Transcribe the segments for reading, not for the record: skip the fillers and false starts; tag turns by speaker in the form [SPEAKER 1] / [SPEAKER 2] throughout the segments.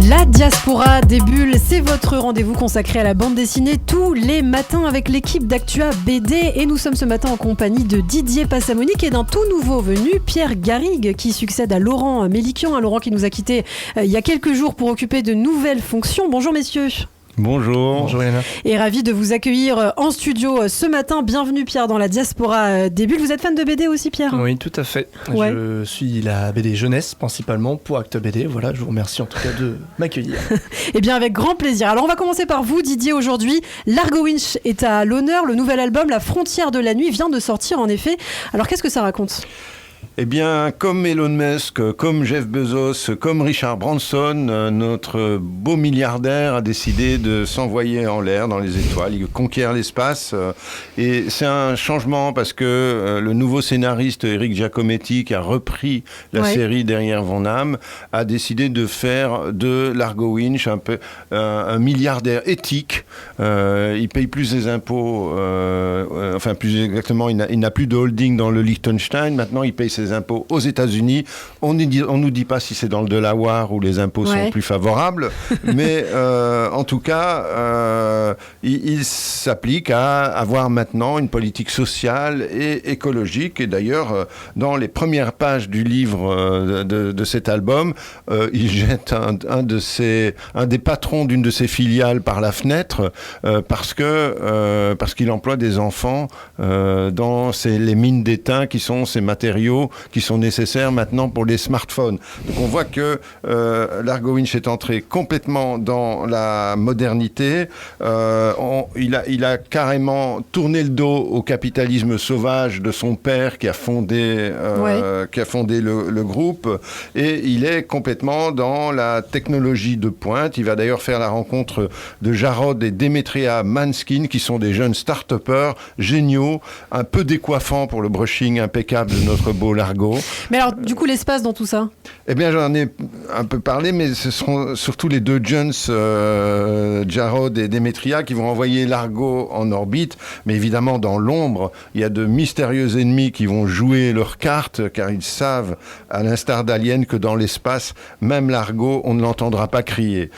[SPEAKER 1] La Diaspora des Bulles, c'est votre rendez-vous consacré à la bande dessinée tous les matins avec l'équipe d'Actua BD. Et nous sommes ce matin en compagnie de Didier Passamonique et d'un tout nouveau venu, Pierre Garrigue, qui succède à Laurent Mélikian. Laurent qui nous a quittés il y a quelques jours pour occuper de nouvelles fonctions. Bonjour messieurs.
[SPEAKER 2] Bonjour.
[SPEAKER 3] Bonjour Elena.
[SPEAKER 1] Et ravi de vous accueillir en studio ce matin. Bienvenue Pierre dans la Diaspora des Bulles. Vous êtes fan de BD aussi Pierre ?
[SPEAKER 3] Oui, tout à fait.
[SPEAKER 1] Ouais.
[SPEAKER 3] Je suis la BD jeunesse principalement pour Actua BD. Voilà, je vous remercie en tout cas de m'accueillir.
[SPEAKER 1] Eh bien avec grand plaisir. Alors on va commencer par vous Didier aujourd'hui. Largo Winch est à l'honneur. Le nouvel album La Frontière de la Nuit vient de sortir en effet. Alors qu'est-ce que ça raconte ?
[SPEAKER 2] Eh bien, comme Elon Musk, comme Jeff Bezos, comme Richard Branson, notre beau milliardaire a décidé de s'envoyer en l'air dans les étoiles. Il conquiert l'espace. Et c'est un changement parce que le nouveau scénariste Eric Giacometti, qui a repris la série Derrière Von Âme, a décidé de faire de Largo Winch un milliardaire éthique. Il paye plus ses impôts. Enfin, plus exactement, il n'a plus de holding dans le Liechtenstein. Maintenant, il paye ses impôts aux États-Unis. On nous dit pas si c'est dans le Delaware où les impôts sont plus favorables, mais en tout cas, il s'applique à avoir maintenant une politique sociale et écologique. Et d'ailleurs, dans les premières pages du livre de cet album, il jette un des patrons d'une de ses filiales par la fenêtre parce qu'il emploie des enfants dans les mines d'étain qui sont ces matériaux qui sont nécessaires maintenant pour les smartphones. Donc on voit que Largo Winch est entré complètement dans la modernité. Il a carrément tourné le dos au capitalisme sauvage de son père qui a fondé le groupe, et il est complètement dans la technologie de pointe. Il va d'ailleurs faire la rencontre de Jarod et Demetria Manskin, qui sont des jeunes start-upers géniaux, un peu décoiffants pour le brushing impeccable de notre beau Largo.
[SPEAKER 1] Mais alors, du coup, l'espace dans tout ça ?
[SPEAKER 2] Eh bien, j'en ai un peu parlé, mais ce seront surtout les deux Jones, Jarod et Demetria, qui vont envoyer Largo en orbite. Mais évidemment, dans l'ombre, il y a de mystérieux ennemis qui vont jouer leurs cartes, car ils savent, à l'instar d'Alien, que dans l'espace, même Largo, on ne l'entendra pas crier.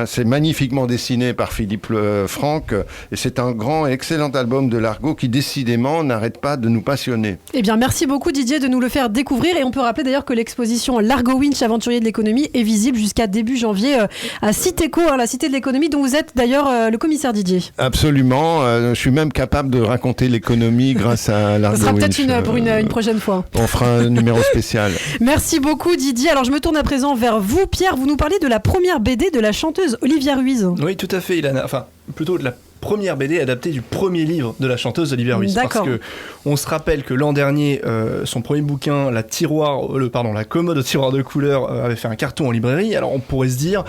[SPEAKER 2] C'est magnifiquement dessiné par Philippe Franck, et c'est un grand et excellent album de Largo qui, décidément, n'arrête pas de nous passionner.
[SPEAKER 1] Eh bien, merci beaucoup Didier de nous le faire découvrir, et on peut rappeler d'ailleurs que l'exposition Largo Winch, aventurier de l'économie, est visible jusqu'à début janvier à Citéco, la Cité de l'économie, dont vous êtes d'ailleurs le commissaire Didier.
[SPEAKER 2] Absolument, je suis même capable de raconter l'économie grâce à Largo Winch.
[SPEAKER 1] Ça sera peut-être pour une prochaine fois.
[SPEAKER 2] On fera un numéro spécial.
[SPEAKER 1] Merci beaucoup Didier. Alors je me tourne à présent vers vous Pierre, vous nous parlez de la première BD de la chanteuse Olivia Ruiz.
[SPEAKER 3] Oui, tout à fait Ilana, enfin plutôt de la première BD adaptée du premier livre de la chanteuse Olivia Ruiz.
[SPEAKER 1] D'accord.
[SPEAKER 3] Parce que on se rappelle que l'an dernier, son premier bouquin, la commode au tiroir de couleurs, avait fait un carton en librairie. Alors on pourrait se dire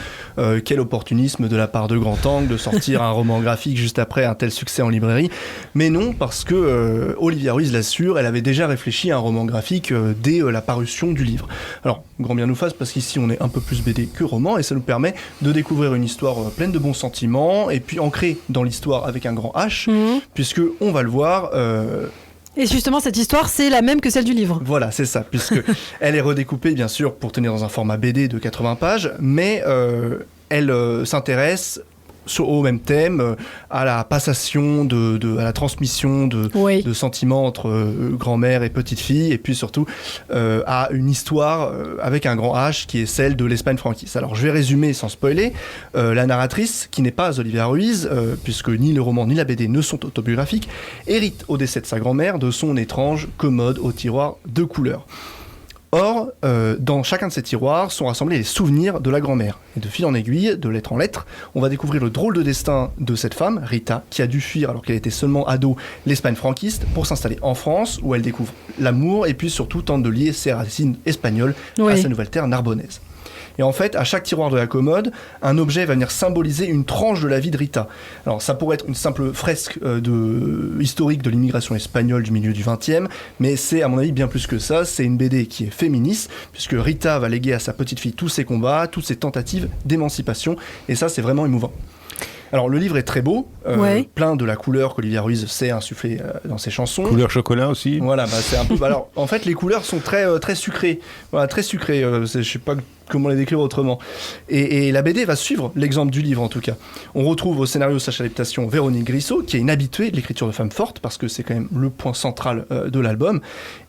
[SPEAKER 3] quel opportunisme de la part de Grand Angle de sortir un roman graphique juste après un tel succès en librairie. Mais non, parce que Olivia Ruiz l'assure, elle avait déjà réfléchi à un roman graphique dès la parution du livre. Alors grand bien nous fasse, parce qu'ici on est un peu plus BD que roman, et ça nous permet de découvrir une histoire pleine de bons sentiments, et puis ancrée dans l'histoire avec un grand H, puisque on va le voir.
[SPEAKER 1] Et justement, cette histoire, c'est la même que celle du livre.
[SPEAKER 3] Voilà, c'est ça, puisque elle est redécoupée, bien sûr, pour tenir dans un format BD de 80 pages, mais elle s'intéresse au même thème, à la passation, à la transmission de sentiments entre grand-mère et petite-fille, et puis surtout à une histoire avec un grand H qui est celle de l'Espagne franquiste. Alors je vais résumer sans spoiler. La narratrice, qui n'est pas Olivia Ruiz, puisque ni le roman ni la BD ne sont autobiographiques, hérite au décès de sa grand-mère de son étrange commode au tiroir de couleurs. Or, dans chacun de ces tiroirs sont rassemblés les souvenirs de la grand-mère. Et de fil en aiguille, de lettre en lettre, on va découvrir le drôle de destin de cette femme, Rita, qui a dû fuir, alors qu'elle était seulement ado, l'Espagne franquiste, pour s'installer en France, où elle découvre l'amour, et puis surtout tente de lier ses racines espagnoles à sa nouvelle terre narbonnaise. Et en fait, à chaque tiroir de la commode, un objet va venir symboliser une tranche de la vie de Rita. Alors ça pourrait être une simple fresque historique de l'immigration espagnole du milieu du XXe, mais c'est à mon avis bien plus que ça. C'est une BD qui est féministe, puisque Rita va léguer à sa petite fille tous ses combats, toutes ses tentatives d'émancipation, et ça c'est vraiment émouvant. Alors le livre est très beau, plein de la couleur qu'Olivia Ruiz sait insuffler dans ses chansons.
[SPEAKER 2] Couleur chocolat aussi.
[SPEAKER 3] Voilà, c'est un peu. Alors, en fait, les couleurs sont très sucrées. Voilà, très sucrées. Je sais pas comment les décrire autrement. Et la BD va suivre l'exemple du livre, en tout cas. On retrouve au scénario/adaptation Véronique Grissot, qui est une habituée de l'écriture de femmes fortes, parce que c'est quand même le point central de l'album.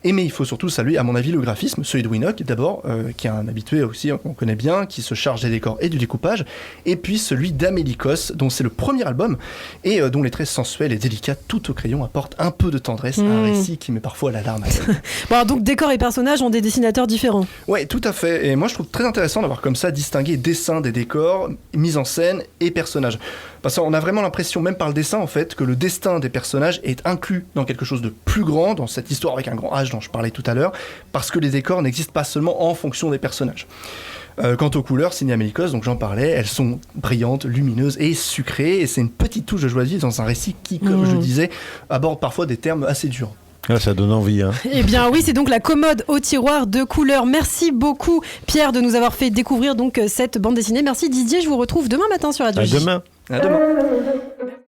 [SPEAKER 3] Mais il faut surtout saluer, à mon avis, le graphisme, celui de Winock, d'abord, qui est un habitué aussi, qu'on connaît bien, qui se charge des décors et du découpage. Et puis celui d'Amélie Cosse, dont c'est le premier album, et dont les traits sensuels et délicats, tout au crayon, apportent un peu de tendresse à un récit qui met parfois la larme à l'œil.
[SPEAKER 1] Bon, donc décors et personnages ont des dessinateurs différents.
[SPEAKER 3] Ouais, tout à fait. Et moi, je trouve très intéressant d'avoir comme ça distingué dessin des décors, mise en scène et personnages. Parce qu'on a vraiment l'impression, même par le dessin en fait, que le destin des personnages est inclus dans quelque chose de plus grand, dans cette histoire avec un grand H dont je parlais tout à l'heure, parce que les décors n'existent pas seulement en fonction des personnages. Quant aux couleurs, signé Amélie Cosse, donc j'en parlais, elles sont brillantes, lumineuses et sucrées, et c'est une petite touche de joie de vivre dans un récit qui, comme je le disais, aborde parfois des termes assez durs.
[SPEAKER 2] Ah, ça donne envie, hein.
[SPEAKER 1] Eh bien oui, c'est donc la commode au tiroir de couleurs. Merci beaucoup Pierre de nous avoir fait découvrir donc cette bande dessinée. Merci Didier, je vous retrouve demain matin sur Radio J.
[SPEAKER 2] À demain.
[SPEAKER 3] À demain.